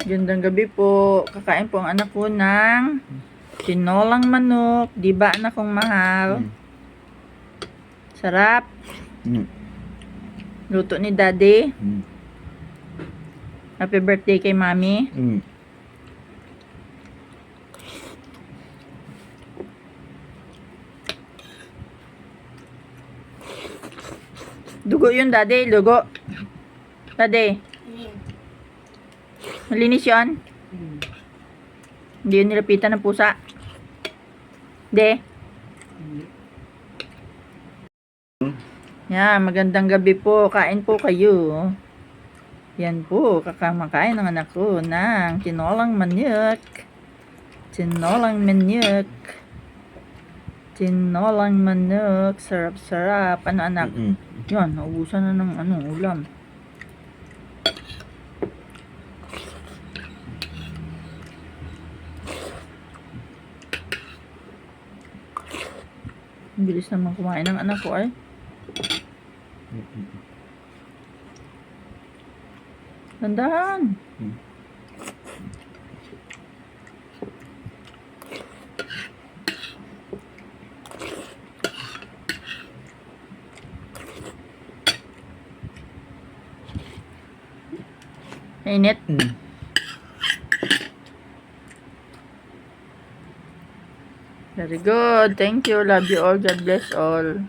Gandang gabi po. Kakain po ang anak ko ng tinolang manok. Di ba anak kong mahal? Sarap. Luto ni Daddy. Happy birthday kay Mami. Dugo yun, Daddy. Dugo. Daddy. Malinis yun? Hindi yun nilapitan ng pusa. Hindi. Yan, magandang gabi po. Kain po kayo. Yan po, kakamakain ng anak ko ng tinolang manok. Tinolang manok. Tinolang manok. Sarap-sarap. Ano anak? Yan, naubusan na ng ulam. Ang bilis naman kumain ng anak ko ay. Tandaan. Mainit. Very good. Thank you. Love you all. God bless all.